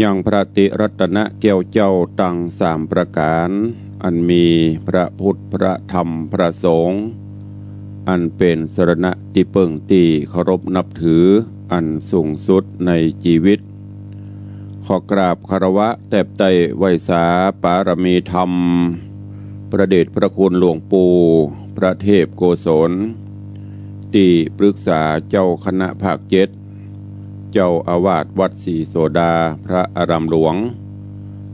ยังพระติรัตนแก้วเจ้าตั้งสามประการอันมีพระพุทธพระธรรมพระสงฆ์อันเป็นสรณะที่เปิ่งตีเคารพนับถืออันสูงสุดในชีวิตขอกราบคารวะแตบไตไวสาปารมีธรรมประเดชพระคุณหลวงปู่พระเทพโกศลที่ปรึกษาเจ้าคณะภาคเจ็ดเจ้าอาวาสวัดศรีโสดาพระอารามหลวง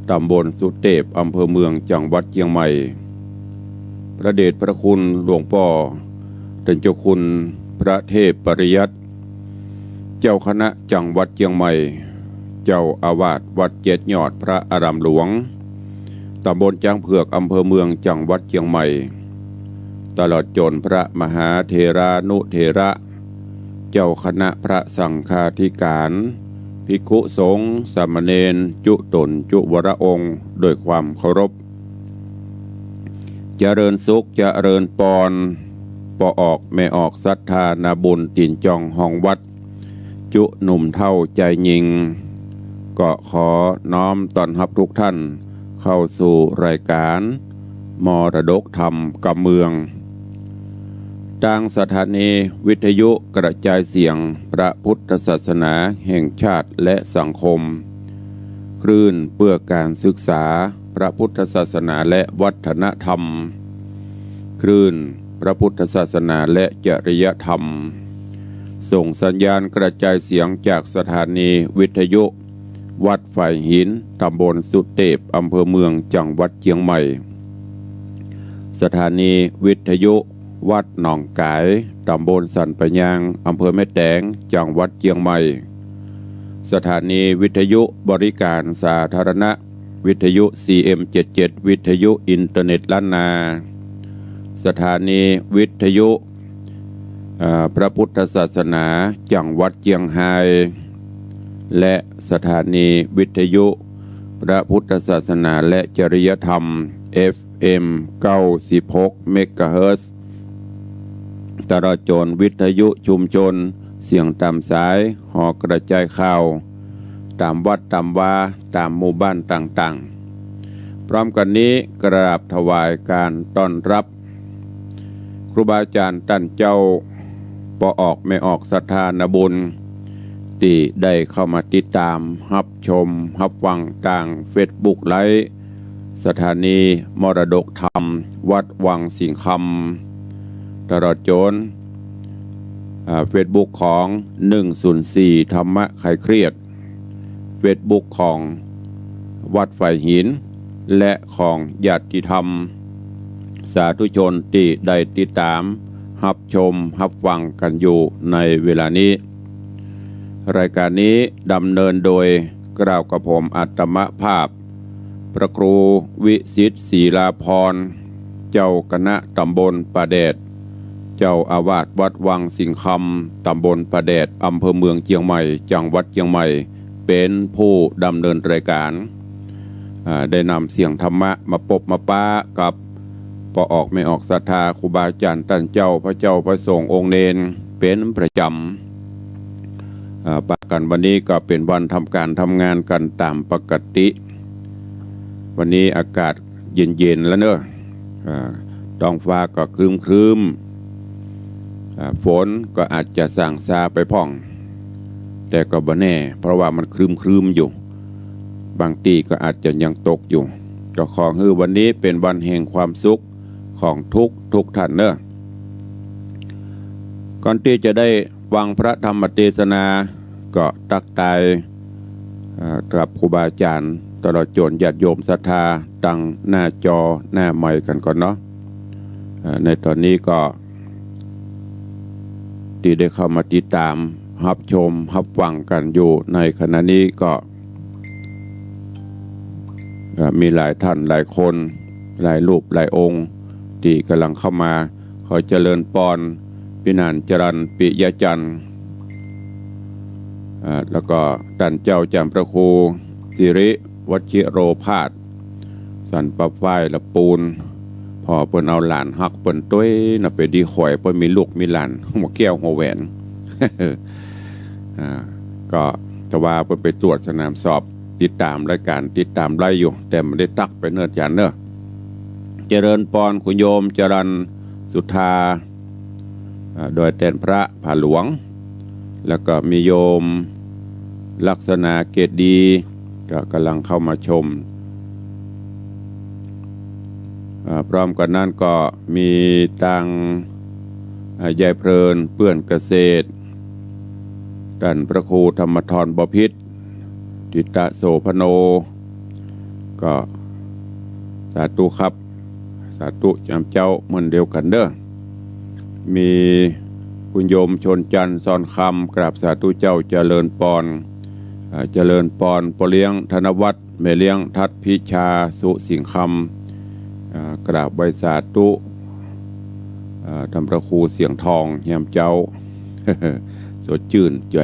ตำบลสุเทพอำเภอเมืองจังหวัดเชียงใหม่พระเดชพระคุณหลวงพ่อท่านเจ้าคุณพระเทพปริยัติเจ้าคณะจังหวัดเชียงใหม่เจ้าอาวาสวัดเจ็ดยอดพระอารามหลวงตำบลจ้างเผือกอำเภอเมืองจังหวัดเชียงใหม่ตลอดจนพระมหาเถรานุเถระเจ้าคณะพระสังฆาธิการภิกขุสงฆ์สามเณรจุตนจุวรองค์โดยความเคารพเจริญสุขเจริญปอนปออกแม่ออกศรัทธานาบุญตินจองห้องวัดจุหนุ่มเท่าใจยิงก็ขอน้อมต้อนรับทุกท่านเข้าสู่รายการมรดกธรรมกับเมืองทางสถานีวิทยุกระจายเสียงพระพุทธศาสนาแห่งชาติและสังคมคลื่นเพื่อการศึกษาพระพุทธศาสนาและวัฒนธรรมคลื่นพระพุทธศาสนาและจริยธรรมส่งสัญญาณกระจายเสียงจากสถานีวิทยุวัดฝ่ายหินตำบลสุเทพอำเภอเมืองจังหวัดเชียงใหม่สถานีวิทยุวัดหนองกายตำบลสันปะยางอำเภอแม่แตงจังหวัดเชียงใหม่สถานีวิทยุบริการสาธารณะวิทยุ CM77 วิทยุอินเทอร์เน็ตล้านนาสถานีวิทยุพระพุทธศาสนาจังหวัดเชียงรายและสถานีวิทยุพระพุทธศาสนาและจริยธรรม FM 96 เมกะเฮิรตซ์ตลอดจนวิทยุชุมชนเสียงตามสายหอกระจายข่าวตามวัดตามวาตามหมู่บ้านต่างๆพร้อมกันนี้กราบถวายการต้อนรับครูบาอาจารย์ท่านเจ้าปออกไม่ออกศรัทธานบุญที่ได้เข้ามาติดตามรับชมรับฟังทางเฟซบุ๊กไลฟ์สถานีมรดกธรรมวัดวังสิงคำตลอดจนเฟซบุ๊กของ104ธรรมะคลายเครียดเฟซบุ๊กของวัดฝ่ายหินและของญาติธรรมสาธุชนที่ได้ติดตามรับชมรับฟังกันอยู่ในเวลานี้รายการนี้ดำเนินโดยกล่าวกับผมอัตมภาพพระครูวิสิทธิ์ศรีลาภรณ์เจ้าคณะตำบลป่าแดดเจ้าอาวาสวัดวังสิงคำตำบลป่าแดดอำเภอเมืองเชียงใหม่จังหวัดเชียงใหม่เป็นผู้ดำเนินรายการได้นำเสียงธรรมะมาปบมาป้ากับปออกไม่ออกศรัทธาครูบาอาจารย์ท่านเจ้าพระเจ้าพระสงฆ์องค์เนนเป็นประจำปกันวันนี้ก็เป็นวันทำการทำงานกันตามปกติวันนี้อากาศเย็นๆแล้วเนอะท้องฟ้าก็ครึ้มฝนก็อาจจะส่างซาไปพ่องแต่ก็บ่แน่เพราะว่ามันครึ้มอยู่บางทีก็อาจจะยังตกอยู่ก็ขอให้วันนี้เป็นวันแห่งความสุขของทุกท่านเนอะก่อนที่จะได้ฟังพระธรรมเทศนาก็ตักทายกับครูบาอาจารย์ตลอดจนญาติโยมศรัทธาตั้งหน้าจอหน้าไมค์กันก่อนเนาะในตอนนี้ก็ที่ได้เข้ามาติดตามรับชมรับฟังกันอยู่ในขณะนี้ก็มีหลายท่านหลายคนหลายรูปหลายองค์ที่กำลังเข้ามาขอเจริญปอนพินันจรัญปิยจันทร์แล้วก็ท่านเจ้าจำพระครูสิริวชิโรภาสสันปะฝ้ายละปูนพอเปิ้นเอาหลานหักเปิ้นต้วยน่ะไปดีข่อยเปิ้นมีลูกมีหลานหัวแก้วหัวแหวน ก็แต่ว่าเปิ้นไปตรวจสนามสอบ ติดตามรายการติดตามไล่อยู่แต่ไม่ได้ตักไปเนิ่นจานเนอะเจริญปอนคุณโยมจรัญสุธาโดยแทนพระผาหลวงแล้วก็มีโยมลักษณะเกตดีก็กำลังเข้ามาชมพร้อมกันนั้นก็มีตังยายเพลินเปื้อนเกษตรท่านพระครูธรรมธรบพิตรจิตตโสพโนก็สาธุครับสาธุจำเจ้าเหมือนเดียวกันเด้อมีคุณโยมชนจันทร์ซอนคำกราบสาธุเจ้าเจริญปอนเจริญปอนปเลี้ยงธนวัฒน์แม่เลี้ยงทัดพิชาสุสิงคำกราบใบสาธุธรรมพระครูเสียงทองแยมเจ้า สดชื่นใจ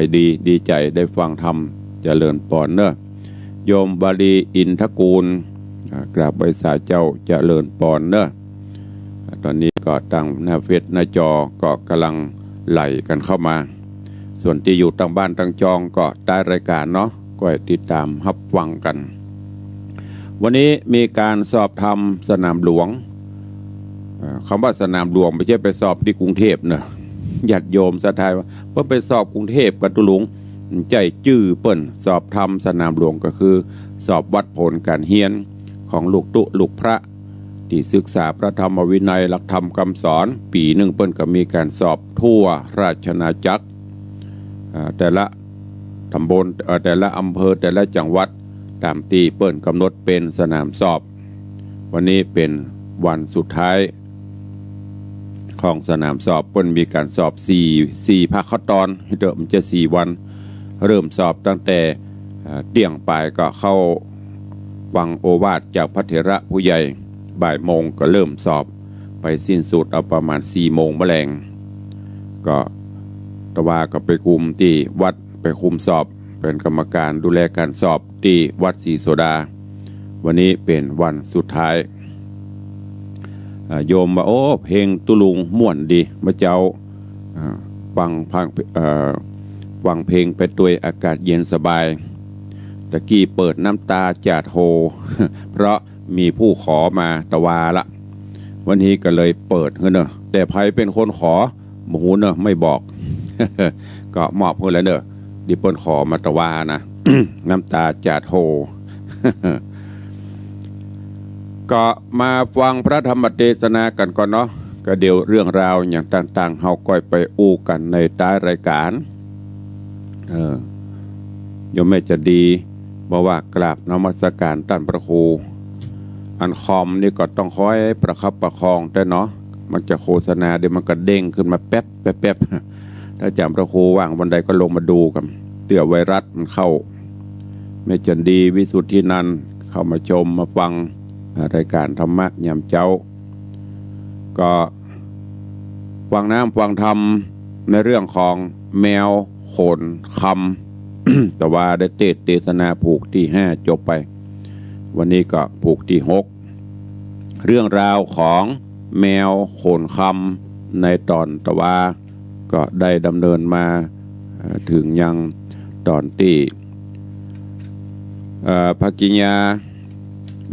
ดีใจได้ฟังธรรมเจริญปอนเนอะโยมบาลีอินทกูลกราบใบสาเจ้าเจริญปอนเนอะตอนนี้ก็ตั้งหน้าเฟซหน้าจอก็กำลังไหลกันเข้ามาส่วนที่อยู่ตั้งบ้านตั้งจองก็ได้รายการเนาะก็ติดตามรับฟังกันวันนี้มีการสอบทำสนามหลวงคำว่าสนามหลวงไม่ใช่ไปสอบที่กรุงเทพเนอะญาติโยมสะทายว่าเพิ่นไปสอบกรุงเทพกันตุลุงใจจื้อเปิ้นสอบทำสนามหลวงก็คือสอบวัดผลการเฮียนของลูกตุลูกพระที่ศึกษาพระธรรมวินัยหลักธรรมคำสอนปีหนึ่งเปิ้นก็มีการสอบทั่วราชอาณาจักรแต่ละตำบลแต่ละอำเภอแต่ละจังหวัดตามที่เปิ้นกำหนดเป็นสนามสอบวันนี้เป็นวันสุดท้ายของสนามสอบเปิ้นมีการสอบ4ภาคขั้นตอนเดิมจะ4วันเริ่มสอบตั้งแต่เที่ยงปลายก็เข้าฟังโอวาทจากพระเถระผู้ใหญ่บ่ายโมงก็เริ่มสอบไปสิ้นสุดเอาประมาณ4โมงแมลงก็ตะวาก็ไปคุมที่วัดไปคุมสอบเป็นกรรมการดูแลการสอบที่วัดศรีโสดาวันนี้เป็นวันสุดท้ายโยมว่าโอ้เพลงตุลุงม่วนดีมาเจ้าฟังเพลงไปด้วยอากาศเย็นสบายตะกี้เปิดน้ำตาจาดโฮ เพราะมีผู้ขอมาตะวาละวันนี้ก็เลยเปิดเนอะแต่ใครเป็นคนขอหมูเนอะไม่บอก ก็มอบเพื่อแล้วเนอะดิเปิ้ลขอมาตะวานะ น้ำตาจาดโฮ ก็มาฟังพระธรรมเทศนากันก่อนเนาะก็เดี๋ยวเรื่องราวอย่างต่างๆเฮาก้อยไปอู้กันในท้ายรายการโยมแม่จะดีบอกว่ากราบนมัสการท่านพระครูอันคอมนี่ก็ต้องคอยประคับประคองแต่เนาะมันจะโฆษณาเดี๋ยวมันก็เด้งขึ้นมาแป๊บถ้าจำพระครูว่างวันใดก็ลงมาดูกันเตือไวรัสมันเข้าแม่จันดีวิสุทธินันท์เข้ามาชมมาฟังรายการธรรมะยามเจ้าก็ฟังน้ำฟังธรรมในเรื่องของแมวโขนคำ แต่ว่าได้เทศนาผูกที่5จบไปวันนี้ก็ผูกที่6เรื่องราวของแมวโขนคำในตอนตะวาก็ได้ดำเนินมาถึงยังตอนที่ภกิญญา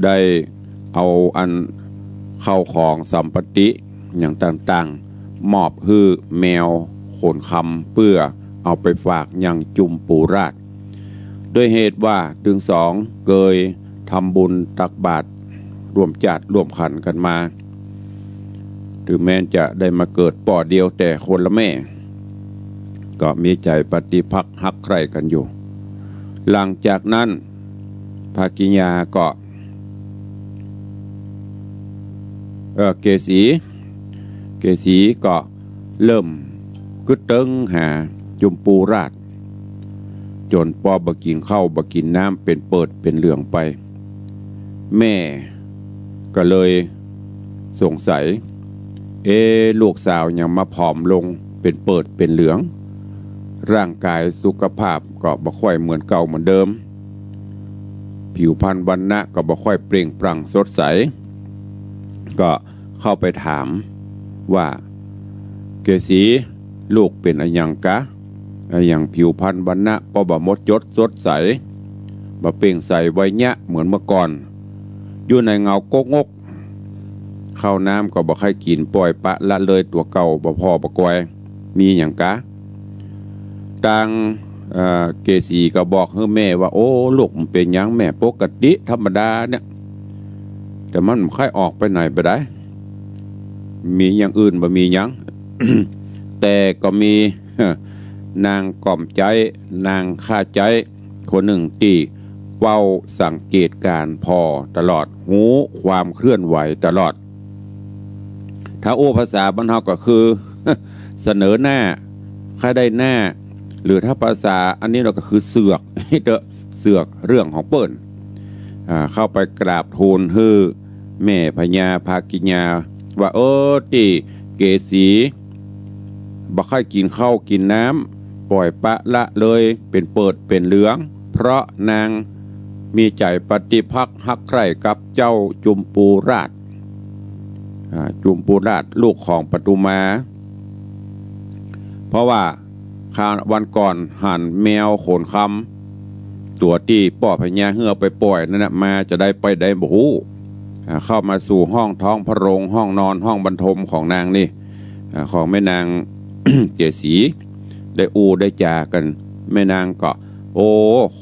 ได้เอาอันเข้าของสัมปติอย่างต่างๆมอบให้แมวโขนคำเพื่อเอาไปฝากยังจุมปูราชด้วยเหตุว่าถึงสองเกยทำบุญตักบาตรร่วมจัดร่วมขันกันมาถึงแม้จะได้มาเกิดป่อเดียวแต่คนละแม่ก็มีใจปฏิภักษ์ฮักใคร่กันอยู่หลังจากนั้นภกิญญาก็เกษีก็เริ่มกึดเติงหาจุมปูราชจนพอบกินข้าวบกินน้ำเป็นเปิดเป็นเหลืองไปแม่ก็เลยสงสัยลูกสาวยังมาผอมลงเป็นเปิดเป็นเหลืองร่างกายสุขภาพก็บ่ค่อยเหมือนเก่าเหมือนเดิมผิวพรรณวรรณะก็บ่ค่อยเปล่งปลั่งสดใสก็เข้าไปถามว่าเกษีลูกเป็นอะไรอย่างกะอย่างผิวพรรณวรรณะบ่มดยศสดใส บ่เปล่งใสไว้ยะเหมือนเมื่อก่อนอยู่ในเงากกงกข้าวน้ำก็บ่ค่อยกินปล่อยปะละเลยตัวเก่าบ่พอบ่กวยมีหยังกะต่างเกษีก็บอกให้แม่ว่าโอ้ลูกมันเป็นหยังแม่ปกติธรรมดาเนี่ยแต่มันไม่ค่อยออกไปไหนไปได้มีอย่างอื่นบ่มีหยัง แต่ก็มีนางกล่อมใจนางฆ่าใจคนหนึ่งที่เฝ้าสังเกตการพอตลอดหูความเคลื่อนไหวตลอดถ้าโอ้ภาษาบ้านเฮาก็คือ เสนอหน้าค่าได้หน้าหรือถ้าภาษาอันนี้เราก็คือเสือก เสือกเรื่องของเปิ้นเข้าไปกราบทูลฮือแม่พญาภากิญาว่าติเกษีบ่ค่อยกินข้าวกินน้ำปล่อยปะละเลยเป็นเปิดเป็นเหลืองเพราะนางมีใจปฏิภักษ์ฮักใคร่กับเจ้าจุมปูราชลูกของปทุมาเพราะว่าวันก่อนหันแมวโขนคำตัวที่ป่อพญาเหือไปปล่อยนั่นนะมาจะได้ไปได้บ่ฮู้เข้ามาสู่ห้องท้องพระโรงห้องนอนห้องบรรทมของนางนี่ของแม่นาง เจสีได้ได้จากันแม่นางก็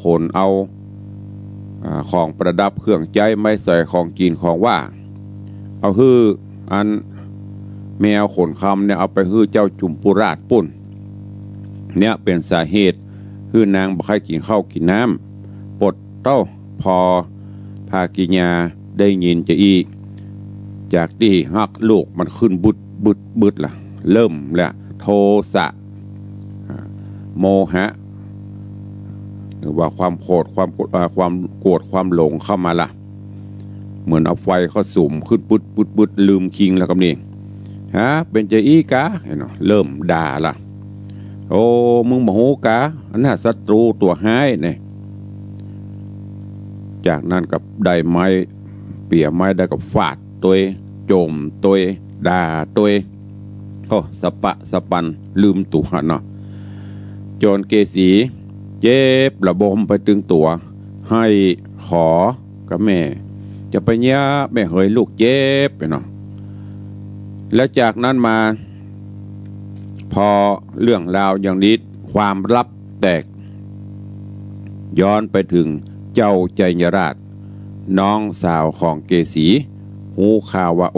ขนเอาของประดับเครื่องใจไม่ใส่ของกินของว่าเอาฮื้ออันแมวขนคำเนี่ยเอาไปฮื้อเจ้าจุมปุราชปุ่นเนี่ยเป็นสาเหตุฮื้อนางบ่ค่อยกินข้าวกินน้ำปดเต้าพอภากิญาได้ยินจะอีกจากที่ฮักลูกมันขึ้นบึดล่ะเริ่มแล้วโทสะโมหะหรือว่าความโกรธความโกรธความหลงเข้ามาละเหมือนเอาไฟเขาสุ่มขึ้นบึดลืมคิงแล้วกับนี่เป็นใจอีกะเริ่มด่าละมึงโมโหกะอันน่ะศัตรูตัวห้ายเนี่ยจากนั้นกับได้ไม้เปี่ยไม้ได้กับฟาดตัวโจมตัวด่าตัวสปะสปันลืมตัวเนาะโจรเกษีเจ็บระบมไปตึงตัวให้ขอกับแม่จะไปเนี้ยแม่เฮยลูกเจ็บไปเนาะและจากนั้นมาพอเรื่องราวอย่างนี้ความลับแตกย้อนไปถึงเจ้าใจยราชน้องสาวของเกษีหูข่าวว่า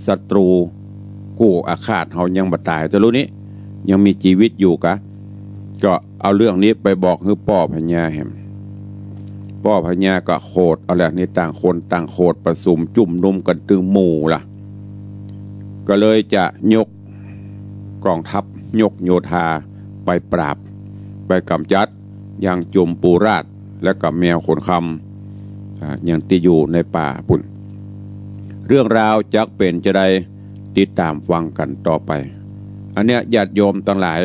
ศัตรูกู้อาฆาตเฮายังบ่ตายแต่รู้นี้ยังมีชีวิตอยู่กะก็เอาเรื่องนี้ไปบอกให้ป่อพญาแหมป่อพญาก็โคดเอาแหละนี่ต่างคนต่างโคดประสุมจุ่มนุมกันตึงหมู่ล่ะก็เลยจะยกกองทัพยกโยธาไปปราบไปกำจัดอย่างจุมปูราชและกับแมวขนคำอย่างที่อยู่ในป่าปุ่นเรื่องราวจักเป็นจะได้ติดตามฟังกันต่อไปอันเนี้ยญาติโยมทั้งหลาย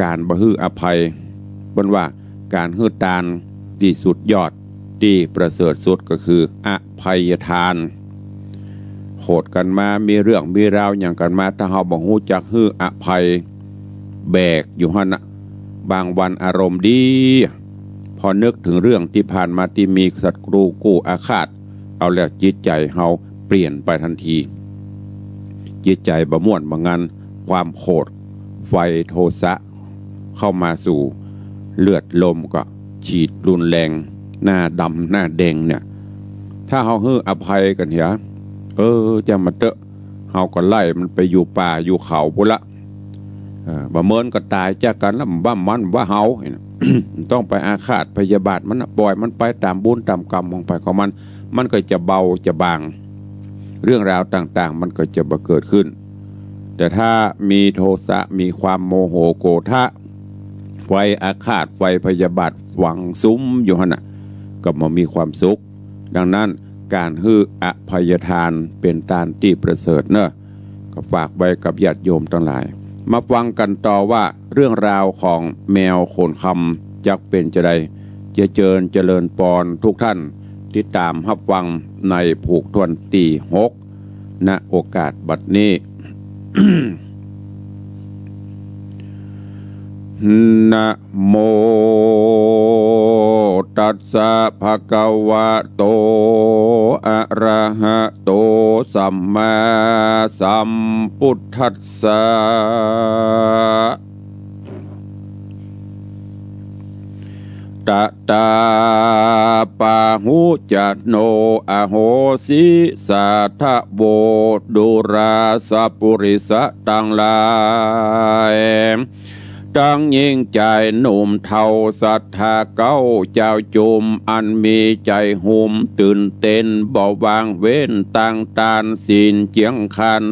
การบ่ฮื้ออภัยบนว่าการฮื้อทานที่สุดยอดที่ประเสริฐสุดก็คืออภัยทานโหดกันมามีเรื่องมีราวอย่างกันมาถ้าเฮาบ่ฮู้จักฮื้ออภัยแบกอยู่หั่นน่ะบางวันอารมณ์ดีพอนึกถึงเรื่องที่ผ่านมาที่มีศัตรูกู้อาฆาตเอาแล้วจิตใจเฮาเปลี่ยนไปทันทีจิตใจบ่ม่วนบ่งันความโหดไฟโทสะเข้ามาสู่เลือดลมก็ฉีดรุนแรงหน้าดำหน้าแดงเนี่ยถ้าเฮาฮื้ออภัยกันเหียจะมาเตอะเฮาก็ไล่มันไปอยู่ป่าอยู่เขาพุ่นละบ่เมินก็ตายจากกันแล้วมันว่าเฮา ต้องไปอาฆาตพยาบาทมันปล่อยมันไปตามบุญตามกรรมของไปของมันก็จะเบาจะบางเรื่องราวต่างๆมันก็จะบ่เกิดขึ้นแต่ถ้ามีโทสะมีความโมโหโกรธะไฟอาฆาตไฟพยาบาทฝังซุ้มอยู่หั่นน่ะก็บ่มีความสุขดังนั้นการฮื้ออภัยทานเป็นทานที่ประเสริฐเนอะก็ฝากไว้กับญาติโยมทั้งหลายมาฟังกันต่อว่าเรื่องราวของแมวโขนคำจักเป็นจะใดเจริญปอนทุกท่านติดตามรับฟังในผูกทวนตี6ณโอกาสบัดนี้ นะโม ตัสสะภะคะวะโตอะระหะโตสัมมาสัมพุทธัสสะตะตาปาหุจัตโนอโหสิสาทะโบดุราสัพปุริสะตังหลายตั้งยิ่งใจหนุ่มเทาศรัทธาเก้าเจ้าจุมอันมีใจหุ่มตื่นเต้นบ่วางเว้นตั้งตานศีลเจียงคัน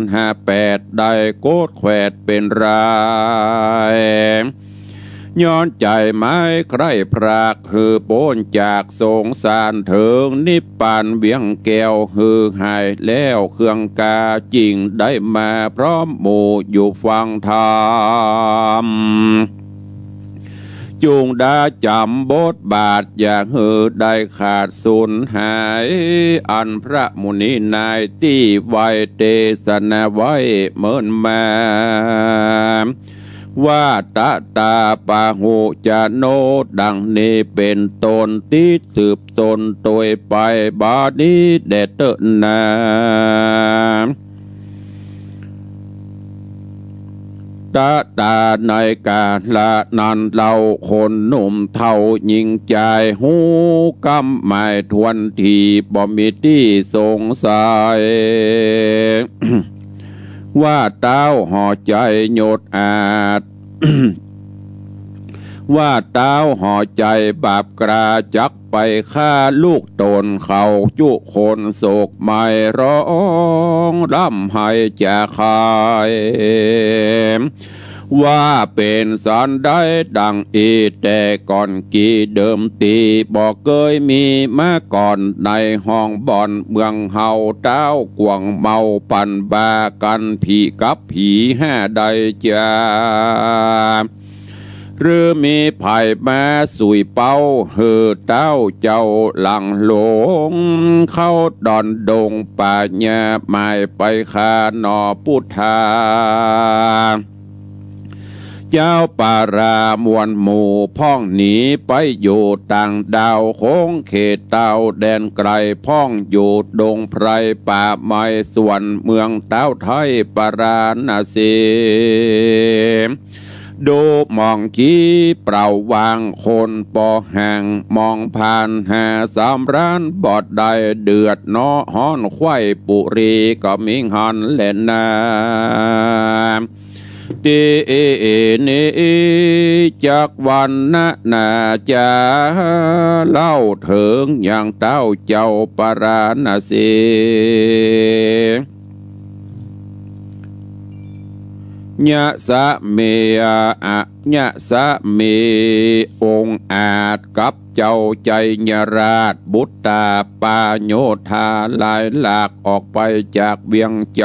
58ได้โกดแขวดเป็นรายย้อนใจไม้ใครพรากฮือโป้นจากสงสารเถิงนิพพานเวียงแก้วฮือหายแล้วเครื่องกาจริงได้มาพร้อมหมู่อยู่ฟังธรรมจุงได้จำบทบาทอย่าฮือได้ขาดสูญหายอันพระมุนีนายที่ไว้เทศนาไว้เมินมาว่าตะตาปาหุจะโนดังนี้เป็นตนที่สืบตนโดยไปบานี้เดเตนาตาตาในกาละนันเราคนหนุ่มเท่ายิงใจหูกำหมายทวนทีบ่มีที่สงสัย ว่าเต้าห่อใจโยดอาจ ว่าเต้าห่อใจบาปกราจักไปฆ่าลูกตนเขาจุคนโศกไม่ร้องร่ำให้จะคายว่าเป็นสันได้ดังอีแต่ก่อนกี่เดิมตีบอกเคยมีมาก่อนในห้องบ่อนเมืองเฮาเต้ากวงเมาปันบากันผีกับผี5ใดจาหรือมีไผ่มาสุยเป้าเฮือเต้าเจ้าหลังหลงเข้าดอนดงป่าญาหมายไปคาหนอพุทธาเจ้าป่ารามวลหมู่พ่องหนีไปอยู่ต่างดาวโค้งเขตเต้าแดนไกลพ่องอยู่ดงไพรป่าไม้ส่วนเมืองเต้าไทยปราณสีดูมองขี้เปล่าวางคนปอห่างมองผ่าน53ร้านบอดใดเดือดน้อฮ้อนไข่ปุรีก็มิงหันเล่นนาตีนี้จากวันนาจะเล่าถึงอย่างเต้าเจ้าปราณสีญะสะเมอะญะสะเมองค์อาจกับเจ้าใจญราชบุตตาปาโยธาลายหลากออกไปจากเวียงใจ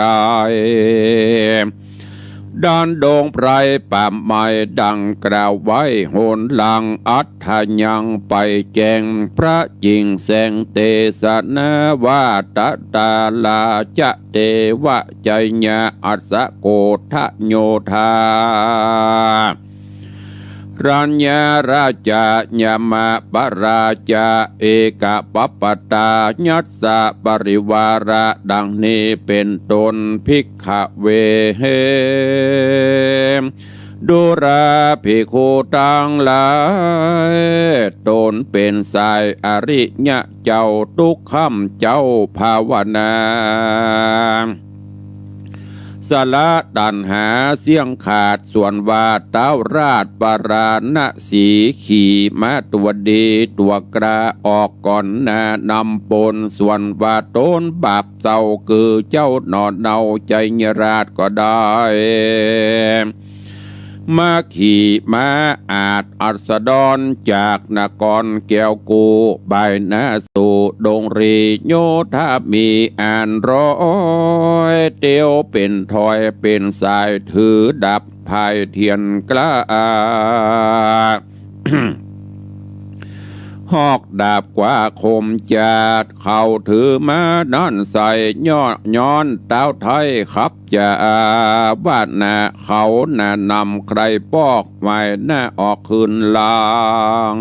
ด้านดงไพรป่าไม้ดังกล่าวไว้โหนหลังอัฏฐยังไปแจงพระจิงแสงเตสนาว่าตตาลาจะเตวะใจญาอัสสะโกทะโยธารัญญาราชญามาปราชาเอกปัปปตาญัสสะปริวาระดังนี้เป็นตนภิกขเวเหดุราภิกขุตังหลายตนเป็นสายอริยะเจ้าทุกคำเจ้าภาวนาสละตัณหาเสี่ยงขาดส่วนว่าเต้าราชปราณสีขี่มาตัวดีตัวกระออกก่อนนานำปนส่วนว่าต้นบาปเจ้าคือเจ้านอนเนาใจญราชก็ได้มาขี่มาอาจอัสดรจากนครแก้วกูบายนาสู่ดงรีโยธามีอ่านร้อยเตียวเป็นถอยเป็นสายถือดับภายเทียนกล้า หอกดาบกว่าคมจัดเข้าถือมานั่นใส่ย้อนเต้าไทยขับจะบ้านนาเขาน่านำใครปอกไว้หน้าออกคืนลาง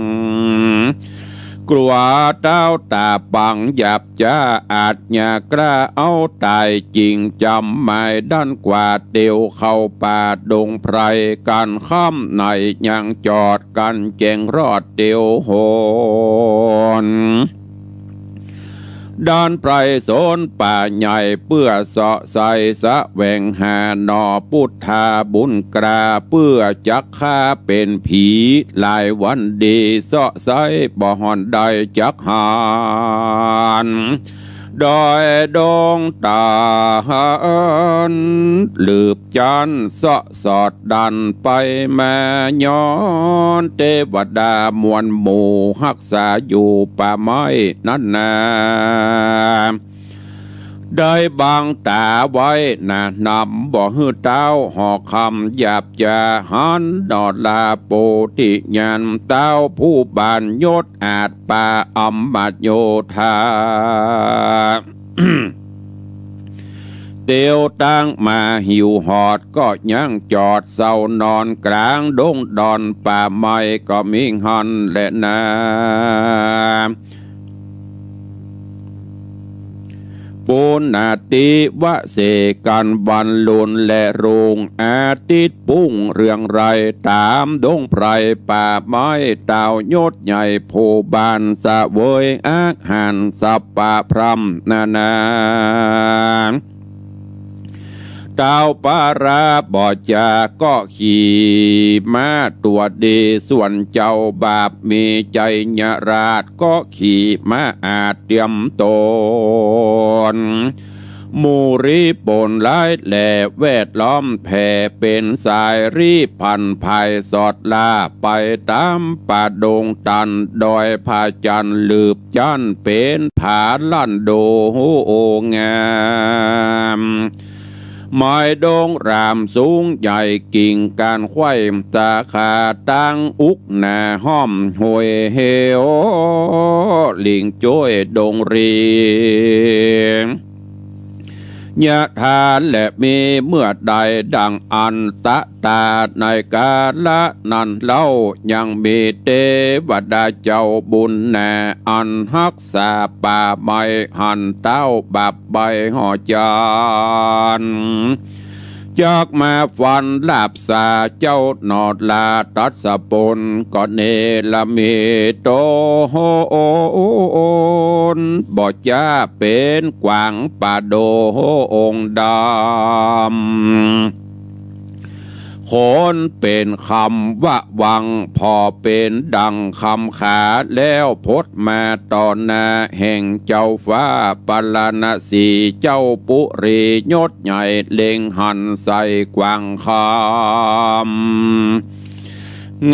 กลัวเต้าตาปังหยับจ้าอาจอย่ากล้าเอาตายจริงจำไม่ด้านกว่าเตียวเข้าป่าดงไพรกันข้ามในยังจอดกันเก่งรอดเตียวโหนด้านไพรโซนป่าใหญ่เพื่อเสาะใสสะแหวงหาหนอพุทธาบุญกราเพื่อจักฆ่าเป็นผีหลายวันดีเสาะใสบ่หอนใดจักหานดอยดงตาหันลืบจันเสาะสอดดันไปแม่ย้อนเทวดามวลหมู่รักษาอยู่ป่าไม้นั่นนาได้บังตาไว้นะนำบ่ฮือเต้าหอกคำหยาบจะหันดอดลาโปติญาณเต้าผู้บานยศอาจป่าอมบัตโยธา เตียวตั้งมาหิวหอดก็ยังจอดเศร้านอนกลางดงดอนป่าไม้ก็มีหันและนาปูนาติวะเสกันบันลุนและรุงอาทิตย์ปุ้งเรืองไรตามดงไพรป่าไม้เต่ายศใหญ่โพบานสะเวยอาหารสับป่าพรำนานาเต้าปาราบอจาก็ขี่ม้าตัวดีส่วนเจ้าบาปมีใจญราชก็ขี่ม้าอาจเตรียมตนมูรีปนไล่แหล่แวดล้อมแผ่เป็นสายรีพันภายสอดลาไปตามป่าดงตันดอยผาจันลืบจันเป็นผาลั่นโดโองามไม้ดงรามสูงใหญ่กิ่งการไขว้ตาขาตั้งอุกหนาห้อมหวยเฮโอลิงจ้อยดงรียะทานและมีเมื่อใดดังอันตะตาในกาละนั้นเล่ายังมีเทวดาเจ้าบุญแน่อันรักษาป่าไม้หันเต้าบับใบห่อจานจากมาฟันลาบสาเจ้านอดลาตัดสะปนก็เนลเมโตโฮนบ่จ้าเป็นกวางป่าโดองดำคนเป็นคำว่าวังพอเป็นดังคำขาแล้วพดมาตอนนาแห่งเจ้าฟ้าปลาณสีเจ้าปุรียศใหญ่เล็งหันใส่กวางคำ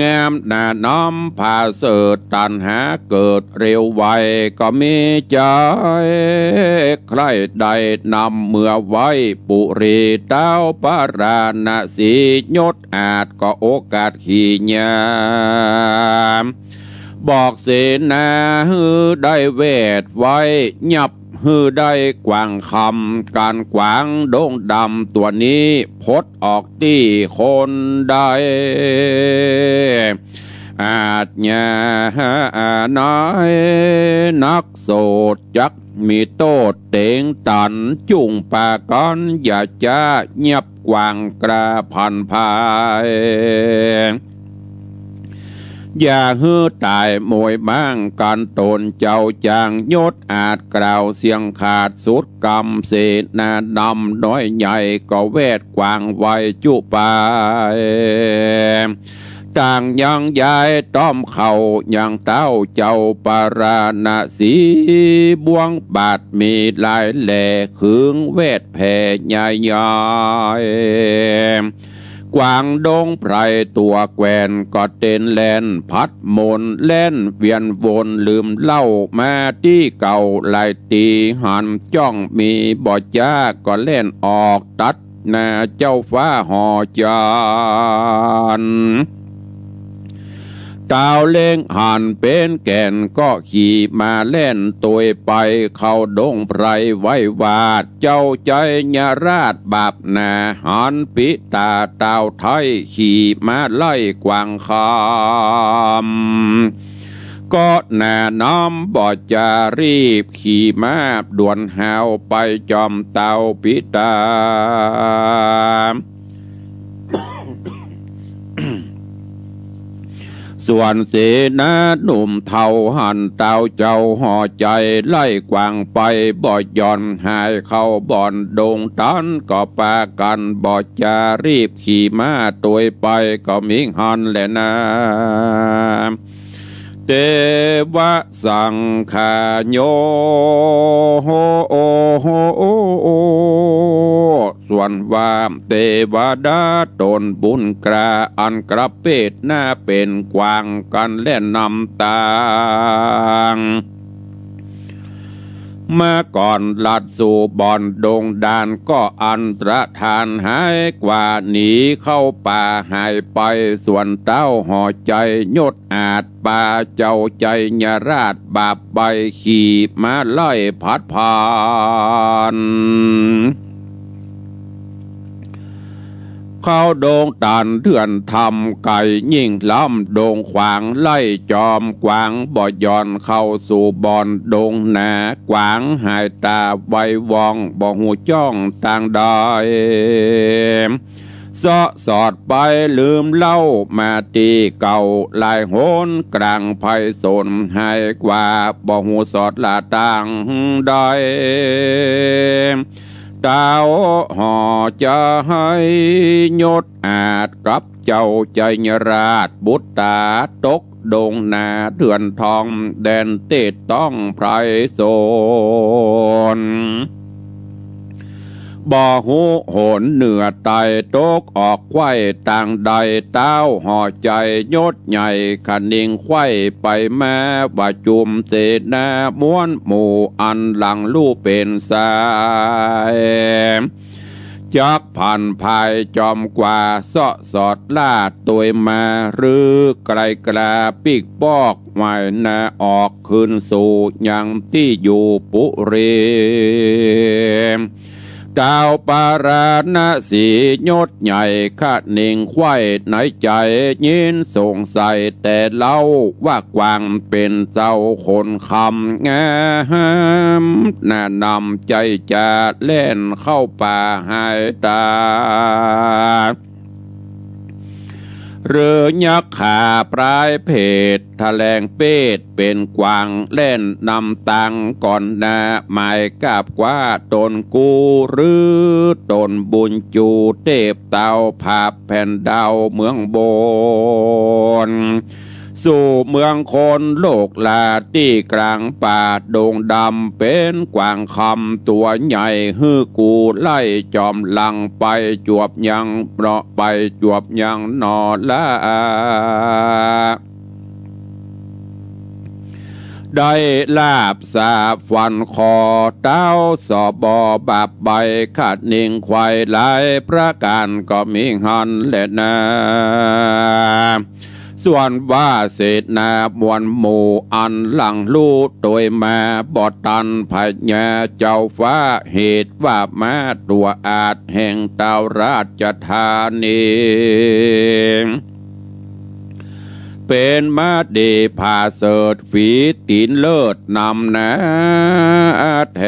งามหน้าน้อมพาเสดตันหาเกิดเร็วไวก็มีใจใครใดนำเมื่อไว้ปุรีเต้าปาราณสียศอาจก็โอกาสขี่ยามบอกเสนาฮือได้เวทไว้ยับฮือได้กวางคำการกวางโด่งดำตัวนี้พดออกที่คนใดอาจญาน้อยนักโสดจักมีโตดเต็งตันจุ่งปาก้อนอย่าจะเงียบกวางกระพันภายอย่าฮื้อตายมวยบ้างการตนเจ้าจางยศอาจกล่าวเสียงขาดสุดกรรมเศษนาดำน้อยใหญ่ก็เวทกวางไว้จุปายต่างยังย้ายต้อมเข่ายังเต้าเจ้าปาราณสีบวงบาดมีลายแหล่ขึงเวทแผ่ใหญ่ใหญ่กวางดงไพรตัวแกวนก็เต้นแลนพัดมนเล่นเวียนวนลืมเล่ามาที่เก่าลายตีหันจ้องมีบ่จ้าก็เล่นออกตัดหน้าเจ้าฟ้าหอจานดาวเล่งหันเป็นแก่นก็ขี่มาเล่นตัวไปเข้าดงไพรไว้วาดเจ้าใจญาราชบาปนาหันปิตาดาวไทยขี่มาไล่กวางคำ ก็แน่น้อมบ่จะรีบขี่ม้าด่วนหาวไปจอมเต่าปิตา ส่วนเสนาหนุ่มเท่าหันเต่าเจ้าห่อใจไล่กวางไปบ่ย่อนหายเข้าบ่อนดงตันก็ปากันบ่จะรีบขี่ม้าตัวไปก็มิงหันแหละนะเทวะสังขโยโหโอโหโอโอส่วนว่าเทวดาตนบุญกระอันกระเปดหน้าเป็นกวางกันเล่นนำตางเมื่อก่อนลัดสู่บ่อนดงดานก็อันตรธานหายกว่าหนีเข้าป่าหายไปส่วนเต้าห่อใจยดอาจป่าเจ้าใจญาราชบาปใบขี่มาไล่พัดผ่านเข้าโดงตันเถื่อนทำไก่ยิ่งล้ำโดงขวางไล่จอมกวางบ่ย่อนเข้าสู่บ่อนดงหนากวางหายตาไววองบ่หูจ้องต่างดอยสอดไปลืมเล่ามาตีเก่าลายโหนกลางไพศาลหายกว่าบ่หูสอดละต่างดอยดาวห่อจะให้ยศอาจกับเจ้าใจราชบุตรตาตกดงนาเดือนทองแดนเตดต้องไพรโซนบ่หูโหนเหนือไตตกออกไข่ต่างใดเต้าห่อใจยศใหญ่ขันนิงไข่ไปแม้ว่าจุมเสนาม้วนหมู่อันหลังลู่เป็นสายจักผ่านภายจอมกว่าสอดลาดตัวมาหรือไกลกลาปีกปอกไว้นาออกคืนสู่ยังที่อยู่ปุเรดาวปาราณสียศใหญ่ข้าหนิงไข่ในใจยินสงสัยแต่เล่าว่ากวางเป็นเจ้าคนคำงามแนะนำใจจะเล่นเข้าป่าหายตาเรือยักษ์ขาปลายเพศแถลงเป็ดเป็นกวางเล่นนำตังก่อนหน้าหมายกับว่าตนกูหรือตนบุญจูเทพเต่าภาพแผ่นดาวเมืองโบนสู่เมืองคนโลกลาที่กลางป่าโด่งดำเป็นกวางคำตัวใหญ่ฮือกูไล่จอมลังไปจวบยังเปราะไปจวบยังนอละได้ลาบสาบฟันคอเต้าสอบอบาบใบขาดนิ่งควายหลายประการก็มีหันและนาส่วนว่าเศษนามวลหมู่อันหลังลู่โดยมาบอดตันพญาเจ้าฟ้าเหตุว่ามาตัวอาจแห่งเตาราชธานีเป็นมาดีผาเสดฝีตีนเลิศนำนาแถ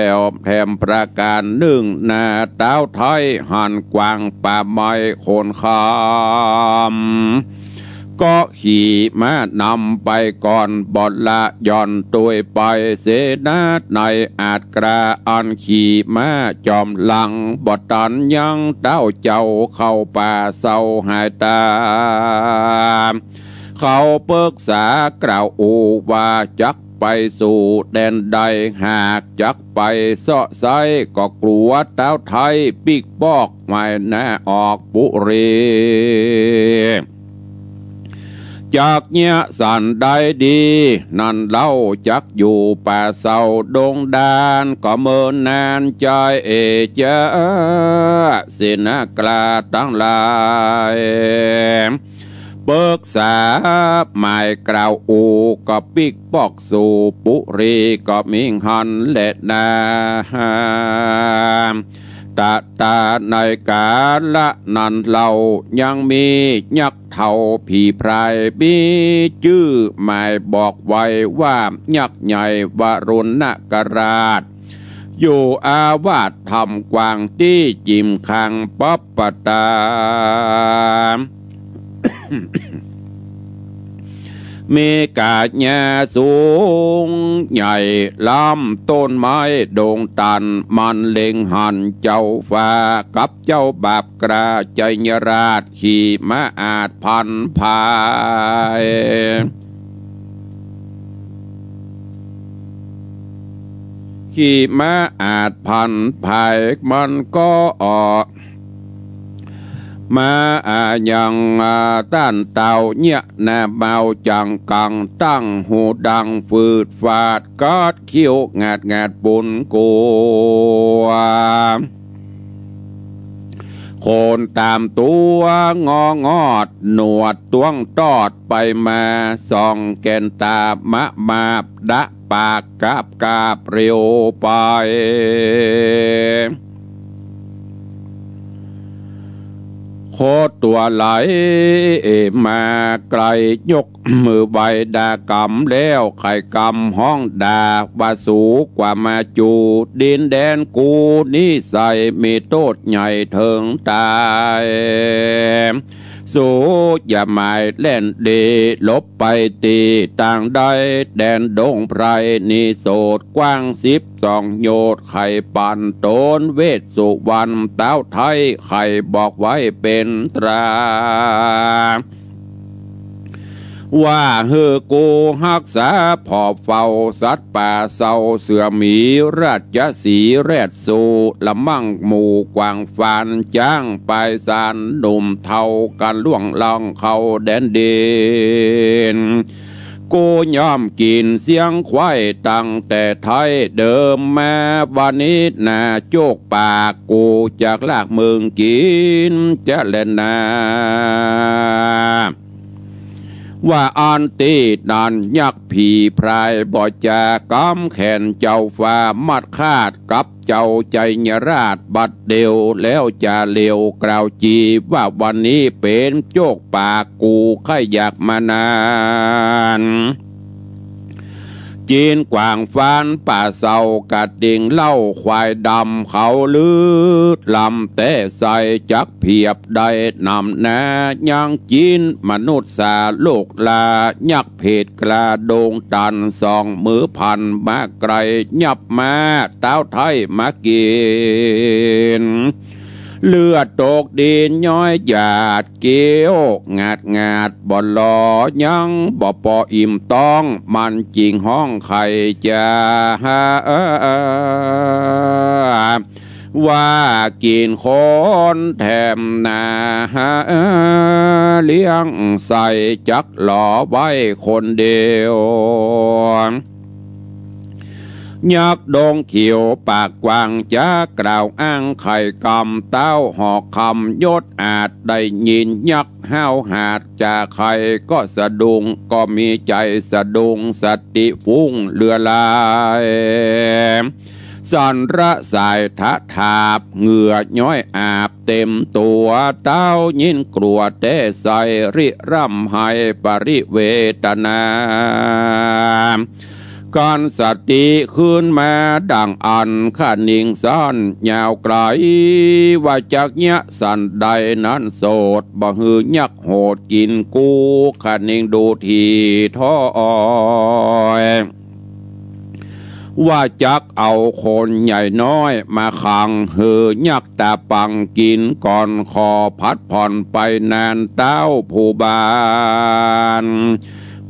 มประการหนึ่งนาเต้าไทยหันกวางป่าไม้โคนคำก็ขี่ม้านำไปก่อนบอดละย่อนตัวไปเสนาในอาจกระอันขี่ม้าจอมหลังบอดตันยังเต้าเจ้าเข้าป่าเศร้าหายตาเขาปรึกษากล่าวอูว่าจักไปสู่แดนใดหากจักไปเสาะไซก็กลัวเต้าไทยปีกปอกไม่แน่ออกปุเรจากเนี้ยสันได้ดีนั่นเล่าจักอยู่ป่าเศร้าดงดานก็เมินนานใจเจ้าเสนากลาตั้งหลายเบิกษาหมายกล่าวอูก็ปิกปอกสู่ปุรีก็มิงหันและนา ตาในกาละนั้นเรายังมียักษ์เท่าผีพรายมีชื่อหมายบอกไว้ว่ายักษ์ใหญ่วรุณกราชอยู่อาวาสทำกวางที่จิมคังป๊อปปตา มีกาญาสูงใหญ่ล้ำต้นไม้โด่งตันมันเล็งหันเจ้าฟ้ากับเจ้าบาปกระใจยราชขี่ม้าอาจพันพายขี่ม้าอาจพันพายมันก็ออกมาอย่างต้านเต่าเนี่ยนาเบาจังกังตั้งหูดังฝืดฟาดกอดเขี้ยวงาดปุนกัวโคนตามตัวงอดหนวดต้วงตอดไปมาส่องแกนตามะมาบดะปากกาบเร็วไปโคตัวไหลมาไกลยกมือใบดากำแล้วไข่กำห้องดาว่าสูกว่ามาจูดินแดนกูนี่ใส่มีโทษใหญ่เถิงตายสู้อย่าหมายเล่นดีลบไปตีต่างใดแดนดงไพรนิโสดกว้าง12 โยชน์ไข่ปันโตนเวทสุวรรณเต้าไทยไข่บอกไว้เป็นตราว่าเฮอกูฮักษาพอบเฝ้าสัตว์ป่าเศร้าเสือหมีราชสีแรดสูละมั่งหมู่กวางฟานจ้างปลายสารหนุ่มเท่ากันล่วงล่องเขาแดนเดินกูยอมกินเสียงควายตั้งแต่ไทยเดิมมาวันนี้นาโจกปากกูจากลากเมืองกินจะเล่นนาว่าอันตีนันยักษ์ผีพรายบ่จากำแขนเจ้าฟ้ามัดคาดกับเจ้าใจยราชบัดเดียวแล้วจะเลี้ยวกล่าวจีว่าวันนี้เป็นโจกปากกูใครอยากมานานจีนกวางฟานป่าเศร้ากัดดิ่งเล่าควายดำเขาลืดลำแต่ใส่จักเพียบได้นำนายังจีนมนุษย์สาโลกลายักเพศกลาโดงตัน2 มือพันมาไกลยับมาเต้าไทยมากินเลือดตกดินย้อยหยาดเกี้ยวงาดบ่หลอยังบ่ปออิ่มต้องมันจริงห้องไข่จะว่ากินคนแถมนาเลี้ยงใส่จักหล่อไว้คนเดียวยักษ์ดงเขียวปากกว้างจะกล่าวอ้างไข่กำเต้าหอกคำยศอาจได้ยินยักษ์ห้าวหาดจากไข่ก็สะดุงก็มีใจสะดุงสติฟุ้งเลือลายสันระสายทะทาบเหงื่อย้อยอาบเต็มตัวเต้ายินกลัวแต่ใส่ริร่ำให้ปริเวทนาก่อนสติขึ้นมาดังอันขานิ่งซ่อนยาวไกลว่าจากเนี้ยสันใดนั้นโสดบ่หือยักโหดกินกูขานิ่งดูทีท้อยว่าจักเอาคนใหญ่น้อยมาขังเหือยักตาปังกินก่อนคอพัดผ่อนไปนานเต้าผู้บาน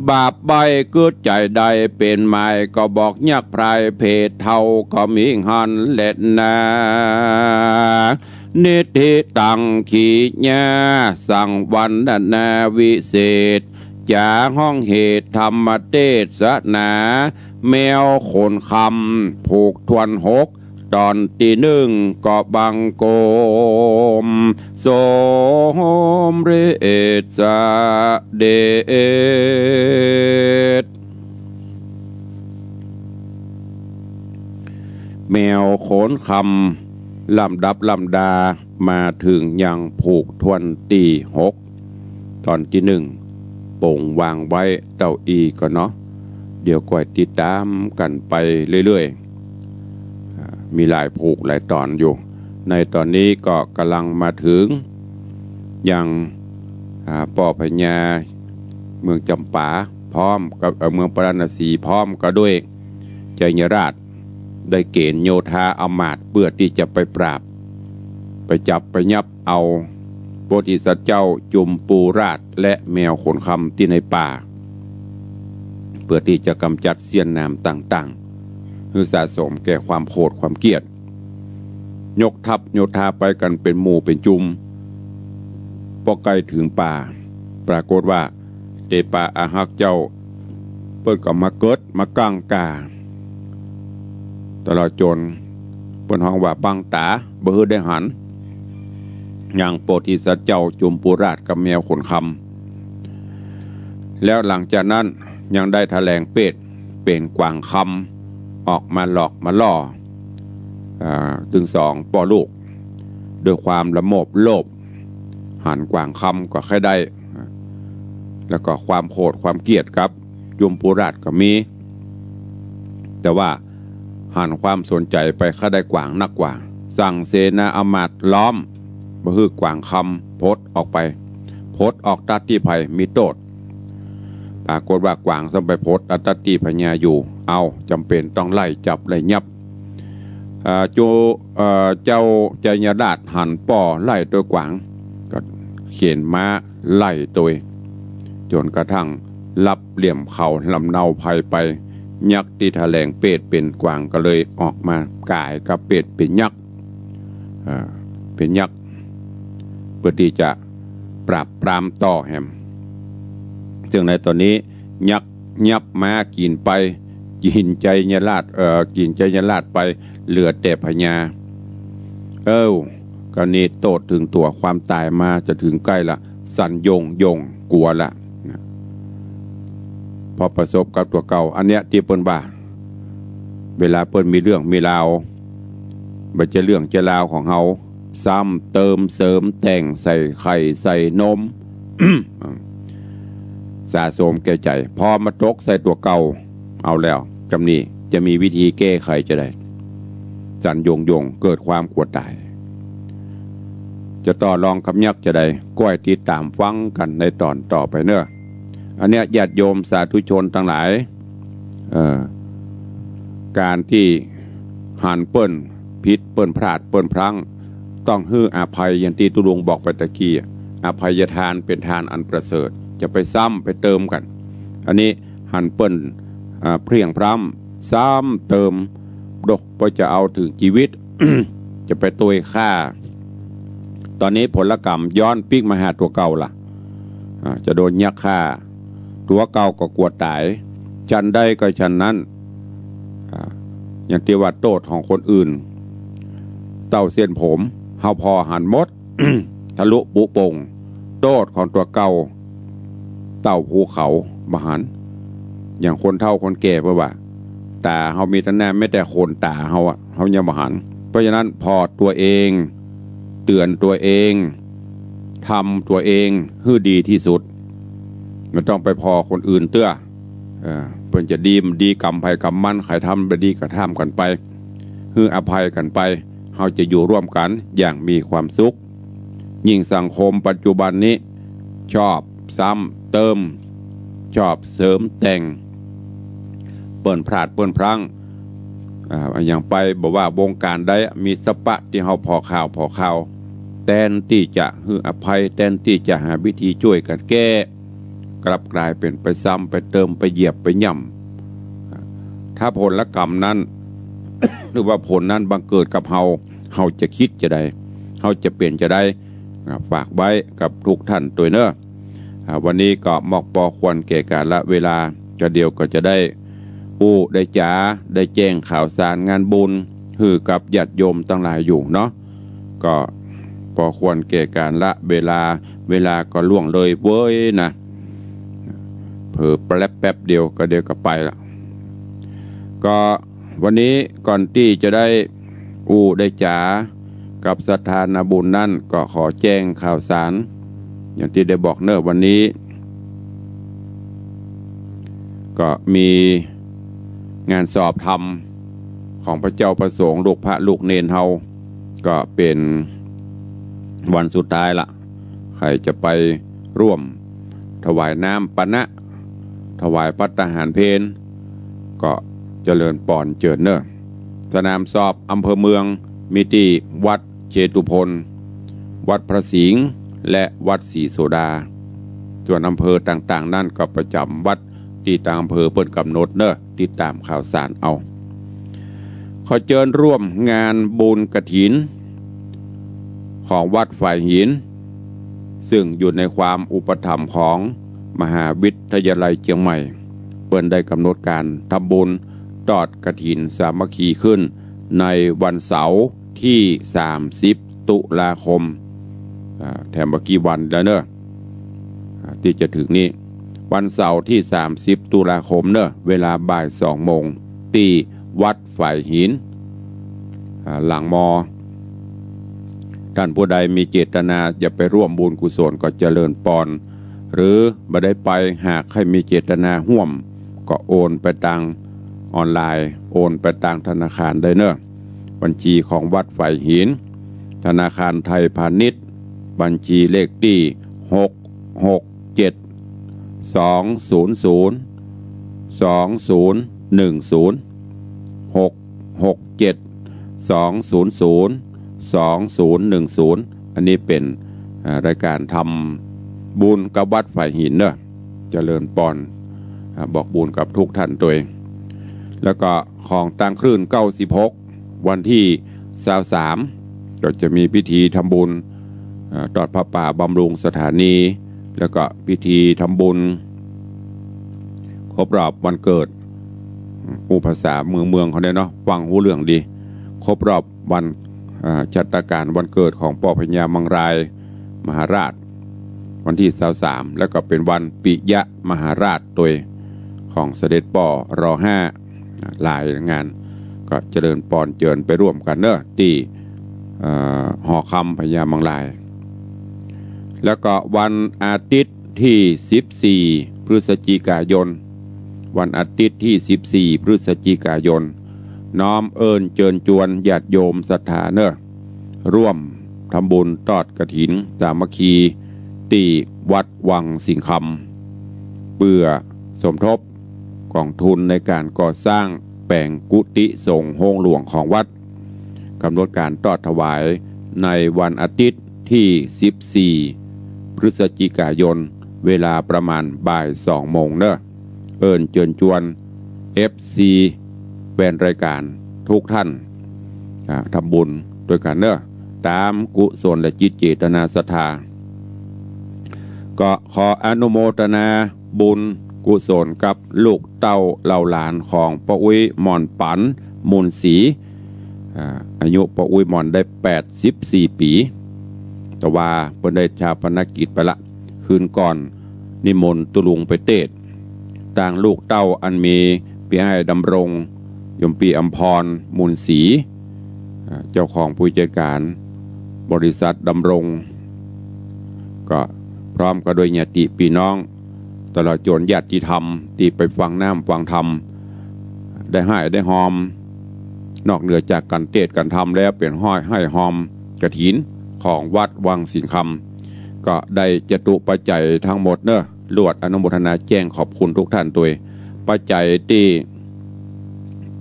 บาปใบเกิดใจใดเป็นไม้ก็บอกยักพรายเพศเท่าก็มีหันเล็ดนานิธิตังขีญาสั่งวันนาวิเศษจาห้องเหตุธรรมเทศนาแมวขนคำผูกทวน6ตอนที่1ก็บังโกมโสมเรศเดชแมวโขนค ลำดับลำดามาถึงยังผูกทวนตี6ตอนที่1โป่งวางไว้เต้าอีก็เนาะเดี๋ยวก่อยติดตามกันไปเรื่อยๆมีหลายผูกหลายตอนอยู่ในตอนนี้ก็กำลังมาถึงยังป่อพญาเมืองจำปาพร้อมกับเมืองปราณสีพร้อมก็ด้วยใจยราชได้เกณฑ์โยธาอมาตย์เพื่อที่จะไปปราบไปจับไปยับเอาโพธิสัตว์เจ้าจุมปูราชและแมวขนคำที่ในป่าเพื่อที่จะกำจัดเสี้ยนน้ำต่างๆคือสะสมแก่ความโหดความเกลียดยกทัพโยธาไปกันเป็นหมู่เป็นจุมพอใกล้ถึงป่าปรากฏว่าเตป่าอาหักเจ้าเปิดก็มาเกิดมากางกาตลอดจนเปิ้นห้องว่าบังตาบ่ฮือได้หันอย่างโพธิสัตว์เจ้าจุมปูราชกับแมวขนคำแล้วหลังจากนั้นยังได้แถลงเป็นกวางคำออกมาหลอกมาล่อถึง2ป่อลูกด้วยความละโมบโลภหันกวางคำก็แค่ได้แล้วก็ความโหดความเกลียดครับจุมปูราชก็มีแต่ว่าหันความสนใจไปข้าได้กวางนักกว่าสั่งเสนาอมาตย์ล้อมบ่ฮือกวางคำพดออกไปพดออกตัดที่ไผ่มีโตดปรากฏว่ากวางสมไปพดตัดที่พญาอยู่เอาจำเป็นต้องไล่จับไล่ยับเจ้าใจยราชหันป่อไล่ตัวกวางก็เขียนม้าไล่ตัวจนกระทั่งรับเหลี่ยมเขาลำเนาภัยไปยักษ์ที่แถลงเป็ดเป็นกวางก็เลยออกมากายกับเป็ดเป็นยักษ์เป็นยักษ์เพื่อที่จะปราบปรามต่อแฮมซึ่งในตอนนี้ยักษ์ยับม้ากินไปกินใจยราชกินใจยราชไปเหลือแต่พญาก็นี่โตดถึงตัวความตายมาจะถึงใกล้ละสั่นยงกลัวละพอประสบกับตัวเก่าอันเนี้ยที่เปิ้นว่าเวลาเปิ้นมีเรื่องมีราวบ่จะเรื่องจะราวของเฮาซ้ำเติมเสริมแต่งใส่ไข่ใส่นม สะสมแก่ใจพอมาตกใส่ตัวเก่าเอาแล้วจำนี้จะมีวิธีแก้ไขจะได้สั่นยงเกิดความกลัวตายจะต่อรองกับยักษ์จะได้ก้อยติดตามฟังกันในตอนต่อไปเนอะอันเนี้ยญาติโยมสาธุชนทั้งหลายการที่หันเปิ้นผิดเปิ้นพลาดเปิ้นพลั้งต้องฮื้ออภัยอย่างที่ตุลุงบอกไปตะกี้อภัยทานเป็นทานอันประเสริฐจะไปซ้ำไปเติมกันอันนี้หันเปิ้นเพรียงพร้ำซ้ำเติมดกพอจะเอาถึงชีวิต จะไปตัวฆ่าตอนนี้ผลกรรมย้อนปีกมาหาตัวเก่าล่ะจะโดนยักษ์ฆ่าตัวเก่าก็กลัวตายฉันได้ก็ฉันนั้นอย่างที่ว่าโทษของคนอื่นเต้าเส้นผมเฮาพอหันมด ทะลุปุโป่งโทษของตัวเก่าเต้าภูเขาบหันอย่างคนเฒ่าคนแก่เพราะว่าตาเฮามีแต่แน่ไม่แต่คนตาเฮายังบหันเพราะฉะนั้นพอตัวเองเตือนตัวเองทำตัวเองให้ดีที่สุดไม่ต้องไปพอคนอื่นเตื้อเพื่อนจะดีกรรมภัยกรรมมั่นใครทำไปดีก็ทำกันไปให้อภัยกันไปเราจะอยู่ร่วมกันอย่างมีความสุขยิ่งสังคมปัจจุบันนี้ชอบซ้ำเติมชอบเสริมแต่งเปิ้นพลาดเปิ้นพลั้งอย่างไปบอกว่าวงการได้มีสปะที่เราพอข่าวแทนที่จะให้อภัยแทนที่จะหาวิธีช่วยกันแก้กลับกลายเป็นไปซ้ำไปเติมไปเหยียบไปย่ำถ้าผลกรรมนั้น หรือว่าผลนั้นบังเกิดกับเราจะคิดจะได้เราจะเปลี่ยนจะได้ฝากไว้กับทุกท่านตัวเนอะวันนี้ก็มอกปอควรแก่กาลละเวลาก็เดียวก็จะได้ได้จ๋าได้แจ้งข่าวสารงานบุญคือกับญาติโยมตั้งหลายอยู่เนาะก็พอควรแก่การละเวลาก็ล่วงเลยเว้ยนะเผลอแป๊บเดียวก็เดียวก็ไปละก็วันนี้ก่อนที่จะได้ได้จ๋า กับศรัทธานาบุญนั่นก็ขอแจ้งข่าวสารอย่างที่ได้บอกเนอะวันนี้ก็มีงานสอบธรรมของพระเจ้าประสงค์ลูกพระลูกเนนเฮาก็เป็นวันสุดท้ายละใครจะไปร่วมถวายน้ำปณะถวายภัตตาหารเพลก็เจริญปอนเจิดเนอะสนามสอบอำเภอเมืองมีที่วัดเชตุพนวัดพระสิงห์และวัดศรีโสดาส่วนอำเภอต่างๆนั่นก็ประจำวัดที่ต่างอำเภอเปิดกำหนดเนอะติดตามข่าวสารเอาขอเชิญร่วมงานบุญกฐินของวัดฝ่ายหินซึ่งอยู่ในความอุปถัมภ์ของมหาวิทยาลัยเชียงใหม่เปิดได้กำหนดการทำบุญทอดกฐินสามัคคีขึ้นในวันเสาร์ที่30 ตุลาคมแถมเมื่อกี้วันแล้วเนอะที่จะถึงนี้วันเสาร์ที่30 ตุลาคมเนอะเวลาบ่าย2 โมงที่วัดฝ่ายหินหลังมอท่านผู้ใดมีเจตนาจะไปร่วมบุญกุศลก็เจริญปอนหรือบ่ได้ไปหากให้มีเจตนาร่วมก็โอนไปทางออนไลน์โอนไปทางธนาคารได้เนอะบัญชีของวัดฝ่ายหินธนาคารไทยพาณิชย์บัญชีเลขที่667200667200200อันนี้เป็นรายการทำบุญกับวัดฝ่ายหินเนอะเจริญปอนบอกบุญกับทุกท่านตัวเองแล้วก็ของตังคลื่น96วันที่23เราจะมีพิธีทำบุญตอดพระป่าบำรุงสถานีแล้วก็พิธีทำบุญครบรอบวันเกิดภาษาเมืองเขาเนี่ยเนาะฟังหูเรื่องดีครบรอบวันจัตการวันเกิดของป่อพญามังรายมหาราชวันที่23แล้วก็เป็นวันปิยะมหาราชตัวของเสด็จป่อร.5หลายงานก็เจริญปอนเจิญไปร่วมกันเนอะที่หอคำพญามังรายแล้วก็วันอาทิตย์ที่14พฤศจิกายนวันอาทิตย์ที่14พฤศจิกายนน้อมเอิญเจิญจวนญาติโยมศรัทธาเนอะร่วมทำบุญทอดกฐินสามัคคีที่วัดวังสิงคำเพื่อสมทบกองทุนในการก่อสร้างแปลงกุฏิสงฆ์โฮงหลวงของวัดกำหนดการทอดถวายในวันอาทิตย์ที่14พฤศจิกายนเวลาประมาณบ่าย2 โมงเนอะเอิญเจิญจวน FC แฟนรายการทุกท่านทำบุญโดยกันเนอะตามกุศลและจิตเจตนาศรัทธาก็ขออนุโมทนาบุญกุศลกับลูกเต้าเหล่าหลานของป้าอุ้ยหม่อนปันมูลศรีอายุป้าอุ้ยหม่อนได้84 ปีแต่ว่าเพิ่นได้ชาปนกิจไปละคืนก่อนนิมนต์ตุลุงไปเทศต่างลูกเต้าอันมีพี่ให้ดำรงยมปีอัมพรมูลศรีเจ้าของผู้จัดการบริษัทดำรงก็พร้อมกับโดยญาติพี่น้องตลอดจนญาติธรรมที่ไปฟังน้ำฟังธรรมได้ให้ได้หอมนอกเหนือจากการเทศการทำแล้วเปลี่ยนห้อยให้หอมกฐินของวัดวังสิงคำก็ได้จตุปัจจัยทั้งหมดเนอะลวดอนุโมทนาแจ้งขอบคุณทุกท่านโดยปัจจัยที่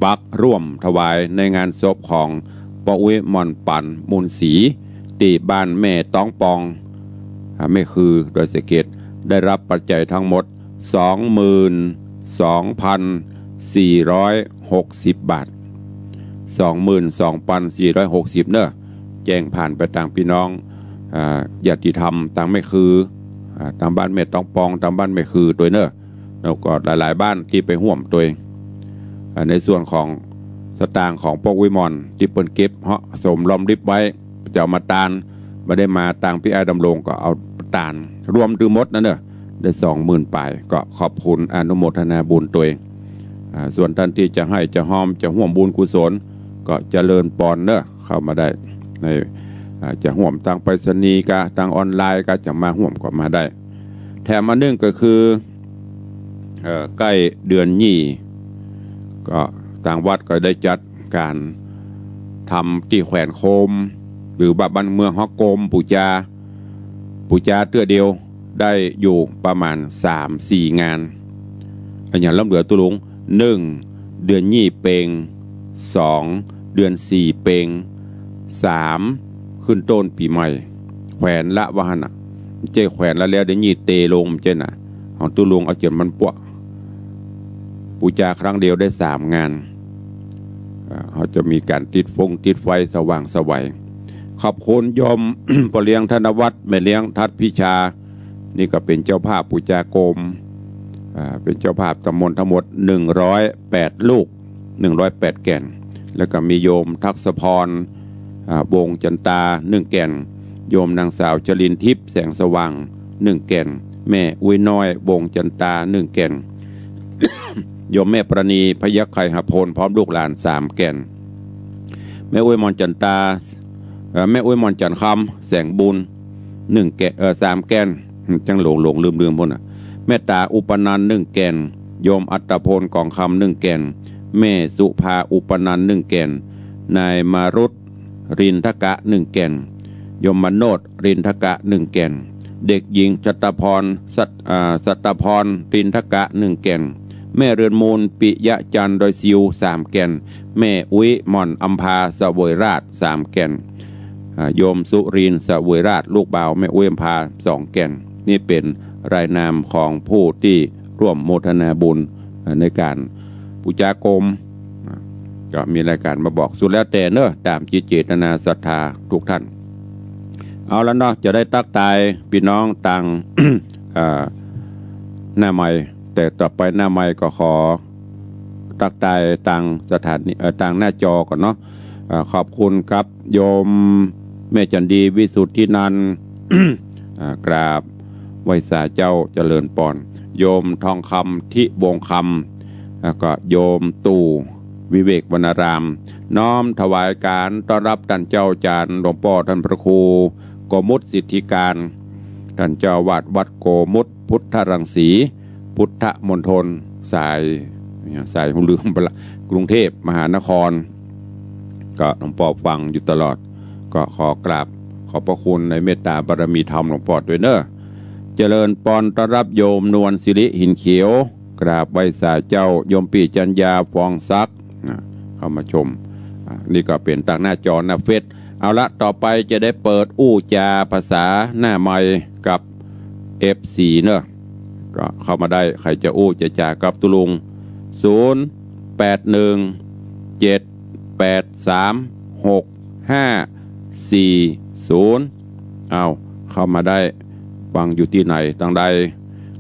ปักร่วมถวายในงานศพของป้าอุ้ยหม่อนปันมูลศรีที่บ้านแม่ต้องปองไม่คือโดยเสกตได้รับปัจจัยทั้งหมด 22,460 บาท 22,460 เนอะแจ้งผ่านไปทางพี่น้องญาติธรรมต่างไม่คือตามบ้านแม่ต้องปองตามบ้านไม่คือตัวเนอะแล้วก็หลายๆบ้านที่ไปห่วมตัวในส่วนของสตางค์ของป้าอุ้ยหม่อนที่เปิ้นเก็บเหาะสมล้อมริบไว้จะเอามาตานไม่ได้มาต่างพี่อาดำรงก็เอาตานรวมทั้งหมดนั่นเนอะได้ 20,000 ปลายก็ขอบคุณอนุโมทนาบุญตัวเองส่วนท่านที่จะให้จะหอมจะห่วมบุญกุศลก็เจริญปอนเนอะเข้ามาได้ใน จะห่วมทางไปรษณีย์ก็ทางออนไลน์ก็จะมาห่วมก็มาได้แถมมานึ่งก็คือใกล้เดือนยี่ก็ทางวัดก็ได้จัดการทำที่แขวนโคมหรือบ้านเมืองฮอกโกมปูจาเตื้อเดียวได้อยู่ประมาณ 3-4 งานอันอย่างล้ำเหลือตุลุง1เดือนยี่เปง2เดือน4เปง3ขึ้นต้นปีใหม่แขวนละวะหันอ่ะเจ้แขวนแล้วเดี๋ยวยี่เตลงเจ้น่ะของตุลุงเอาเจียนมันปวปูจาครั้งเดียวได้3 งานเขาจะมีการติดไฟสว่างสวัยขอบคุณโยม ปเลี้ยงธนวัฒน์แม่เลี้ยงทัดพิชานี่ก็เป็นเจ้าภาพปูจาโกมเป็นเจ้าภาพทั้งหมด108 ลูก108 แก่นแล้วก็มีโยมทักษพรวงจันตา1 แก่นโยมนางสาวจรินทิพย์แสงสว่าง1 แก่นแม่อุ้ยน้อยวงจันตา1 แก่น โยมแม่ประณีพยัคฆ์ไข่หพลพร้อมลูกหลาน3 แก่นแม่อุ้ยมอนจันตาแม่อุ้ยมอนจันคำแสงบุญ1 แก่น3 แก่นจังหลงลืมพุ่นน่ะแม่ตาอุปนันท์1 แก่นโยมอัตพลกองคำ1 แก่นแม่สุภาอุปนันท์1 แก่นนายมารุตรินทกะ1 แก่นโยมมโนดรินทกะ1 แก่นเด็กหญิงสัตพรสัตพรรินทกะ1 แก่นแม่เรือนมูลปิยะจันทร์โดยซิว3 แก่นแม่อุ้ยม่อนอัมพาเสวยราช3 แก่นโยมสุรินเสวยราชลูกบ่าวแม่อุ้ยอัมพา2 แก่นนี่เป็นรายนามของผู้ที่ร่วมโมทนาบุญในการปูจาโกมก็มีรายการมาบอกสุดแล้วแต่เนอะตามจิตเจตนาศรัทธาทุกท่านเอาแล้วเนาะจะได้ตักตายพี่น้องต่าง หน้าใหม่แต่ต่อไปหน้าใหม่ก็ขอตักตายต่างสถานีต่างหน้าจอก่อนเนาะขอบคุณครับโยมแม่จันดีวิสุทธินันท์ กราบไวสาเจ้าเจริญปอนโยมทองคำทิวงคำแล้วก็โยมตู่วิเวกวรรณรามน้อมถวายการต้อนรับท่านเจ้าจารย์หลวงพ่อท่านพระครูโกมุตสิทธิการท่านเจ้าวาดวัดโกมุตพุทธรังสีพุทธมณฑลสายหุลืมไปละกรุงเทพมหานครก็หลวงพ่อฟังอยู่ตลอดก็ขอกราบขอบพระคุณในเมตตาบารมีธรรมหลวงพ่อด้วยเนอะเจริญปอนต้อนรับโยมนวลศิริหินเขียวกราบไวสาเจ้าโยมปีจัญญาฟองซักเข้ามาชมนี่ก็เป็นต่างหน้าจอหน้าเฟซเอาละต่อไปจะได้เปิดอู้จาภาษาหน้าใหม่กับ F4 เนอะก็เข้ามาได้ใครจะอู้จะจากับตุลุง0817836540เอาเข้ามาได้ฟังอยู่ที่ไหนตั้งใด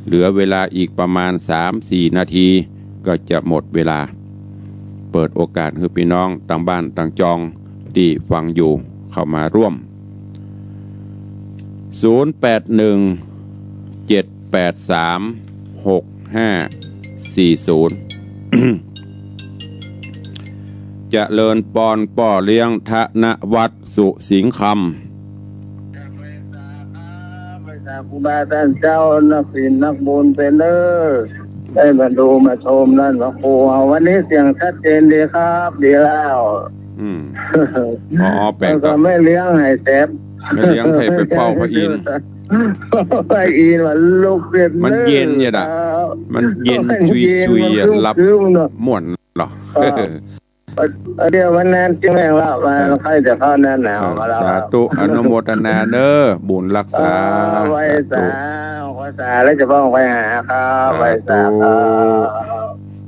เหลือเวลาอีกประมาณ 3-4 นาทีก็จะหมดเวลาเปิดโอกาสให้พี่น้องต่างบ้านต่างจองที่ฟังอยู่เข้ามาร่วม0817836540 เจริญปอนป่อเลี้ยงธนวัฒน์สุสิงคำครูบาท่านเจ้านักศิลป์นักบุญเป็นเลิศได้มาดูมาชมนั่นว่าครูวันนี้เสียงชัดเจนดีครับดีแล้วแปลกก็ไม่เลี้ยงให้แสบไม่เลี้ยงให้ไปเฝ้าพระอินทร์พระอินทร์มันลูกเด็ดมันเย็นเนี่ยนะมันเย็นชุยรับม่วนหรอเดี๋ยววันนั้นจึงแรงละมาใครจะเข้าหน้าหนาวมาแล้วสาธุอนุโมทนาเด้อบุญรักษาไว้สาแล้วจะพ้องไปหาครับไว้สา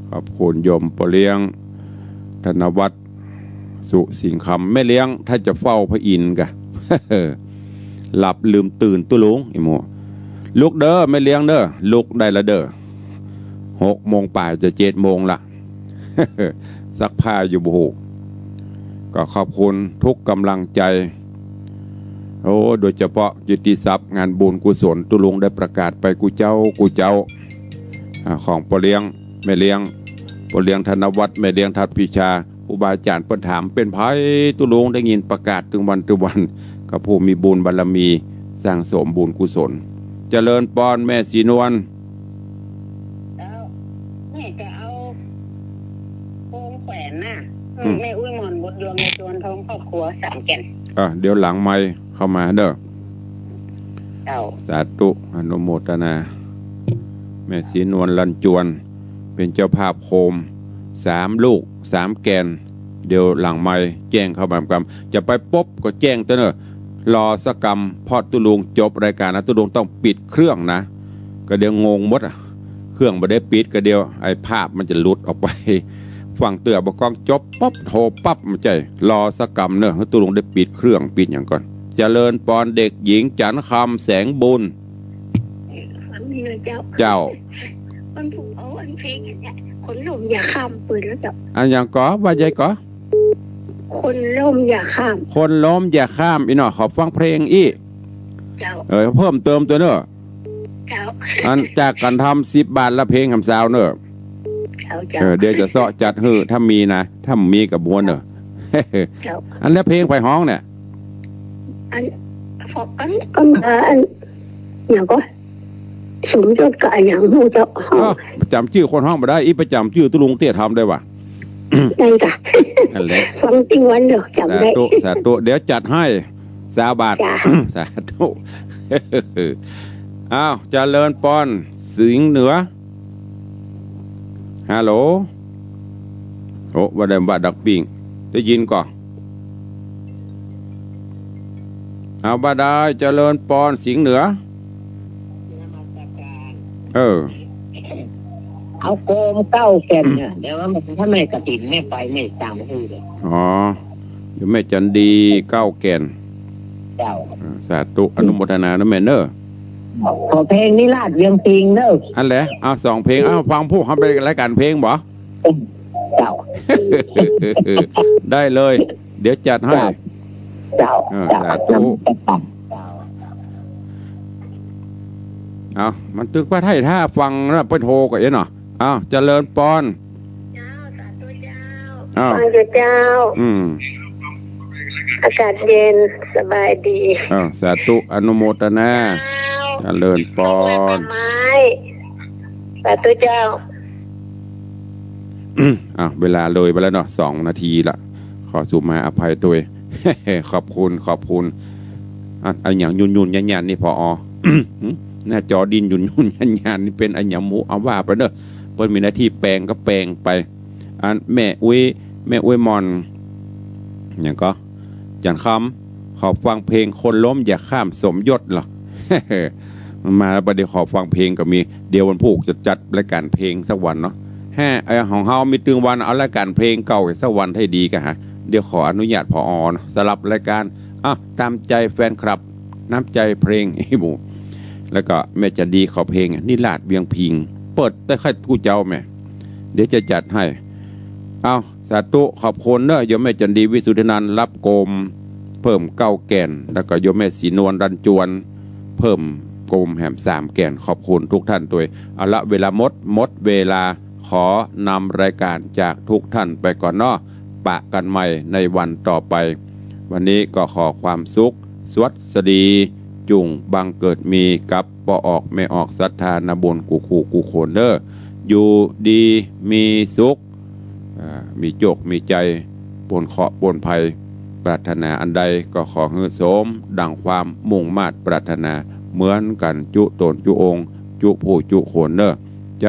ขอบคุณโยมปเลี้ยงธนวัฒน์สุสิงคำไม่เลี้ยงถ้าจะเฝ้าพระอินทร์กะ หลับลืมตื่นตุลุงไอ้โมลุกเด้อไม่เลี้ยงเด้อลุกได้ละเด้อ6 โมงป่ายจะ7 โมงละ ซักผ้าอยู่บุกก็ขอบคุณทุกกำลังใจโดยเฉพาะกิตติศัพท์งานบุญกุศลตุลุงได้ประกาศไปกูเจ้าของปเลี้ยงแม่เลี้ยงปเลี้ยงธนวัฒน์แม่เลี้ยงทัดพิชาครูบาอาจารย์เปิ้นถามเป็นไผตุลุงได้ยินประกาศถึงวัน กับผู้มีบุญบารมีสร้างสมบุญกุศลเจริญปอนแม่ศรีนวลแล้วแม่จะเอาโคมแขวนน่ะแม่อุ้ยหมอนบดดวงในจวนทองครอบครัว3 แก่นเดี๋ยวหลังไมค์เข้ามาเด้อสาธุอนุโมทนาแม่ศรีนวลลันจวนเป็นเจ้าภาพโคม3 ลูก 3 แกนเดี๋ยวหลังไมค์แจ้งเข้ามากันจะไปปุ๊บก็แจ้งเต้เนอะรอสักกรรมพอตุลุงจบรายการนะตุลุงต้องปิดเครื่องนะก็เดี๋ยวงงหมดเครื่องไม่ได้ปิดก็เดี๋ยวไอ้ภาพมันจะหลุดออกไปฝั่งเตือบกล้องจบปั๊บโทรปั๊บมันใจรอสักกรรมเนอะตุลุงได้ปิดเครื่องปิดอย่างก่อนเจริญปอนเด็กหญิงจันคำแสงบุญเจ้ามันถูกเอาอันเพลงเนี่ยคนลมอย่าข้ามปืนแล้วจับอันอย่างก่อว่าใจก่อคนลมอย่าข้ามคนล้มอย่าข้ามอีหน่อขอฟังเพลงอีเจ้าเพิ่มเติมตัวเนอะเจ้าอันจากกันทำ10 บาทละเพลงคำสาวเนอะเดี๋ยวจะเสาะจัดฮือถ้ามีนะถ้ามีกับบัวเนอะอันแล้วเพลงไปห้องเนี่ยอันฟอกอันอย่างก็สมยศกับอย่างหูเจ้าประจำชื่อคนห้องมาได้อีประจำชื่อตุลุงเตี้ยทำได้ว่ะได้จ้ะนั่นแหละฟังจริงวันเดียวจำได้สาธุเดี๋ยวจัดให้20 บาทสาธุอ้าวเจริญปอนสิงห์เหนือฮัลโหลโอ้ว่าได้บาดักปิงได้ยินก่อนเอาบาดาเจริญปอนสิงห์เหนือเอาโกม9 แก่นเนี่ยเดี๋ยวถ้าไม่กระถิ่นไม่ไปไม่ตามที่เลยเดี๋ยวแม่จันดี9 แก่นเจ้าสาธุอนุโมทนานะแม่เนอะขอเพลงนิราศเวียงพิงเนอะอันแหละ2 เพลงฟังผู้ทำไปรายการเพลงบ่เจ้าได้เลยเดี๋ยวจัดให้เจ้าสาธุมันตึกว่าไทยถ้าฟังนะไปโทรกับเนาะเจริญปอนเจ้าสาธุเจ้าฟังเจ้าอากาศเย็นสบายดีสาธุอนุโมทนาเจริญปอนสาธุเจ้าเวลาเลยไปแล้วเนาะ2 นาทีละขอสุมาอภัยตัวขอบคุณอันอย่างยุ่นยันนี่พอหน้าจอดินยุ่นยันนี่เป็นอันอย่างหมูเอาว่าไปเนอะเปิ้นมีหน้าที่แปลงก็แปลงไปอันแม่อุ้ยมอนอย่างก็จันคำขอฟังเพลงคนล้มอย่าข้ามสมยศหรอมันมาแล้วประเดี๋ยวขอฟังเพลงก็มีเดี๋ยววันพุธจะจัดรายการเพลงสักวันเนาะของเฮามีตึงวันเอารายการเพลงเก่าสักวันให้ดีกันฮะเดี๋ยวขออนุญาตพอสลับรายการตามใจแฟนคลับน้ำใจเพลงไอ้หมูแล้วก็แม่จะดีขอเพลงนิราศเวียงพิงเปิดได้ค่อยกูเจ้าแม่เดี๋ยวจะจัดให้สาธุขอบคุณเนอะโยมแม่จันดีวิสุทธินันท์รับโกมเพิ่ม9 แก่นแล้วก็โยมแม่ศรีนวลรันจวนเพิ่มโกมแหม3 แก่นขอบคุณทุกท่านด้วยเอาละเวลาหมดเวลาขอนำรายการจากทุกท่านไปก่อนเนาะปะกันใหม่ในวันต่อไปวันนี้ก็ขอความสุขสวัสดีจุงบังเกิดมีกับปออกไม่ออกศรัทธานาบุญกูโคนเด้ออยู่ดีมีสุขมีโจกมีใจปนเคราะห์ปนภัยปรารถนาอันใดก็ขอให้สมดังความมุ่งมา่ปรารถนาเหมือนกันจุตนจุองค์จุผู้จุโคนเด้อ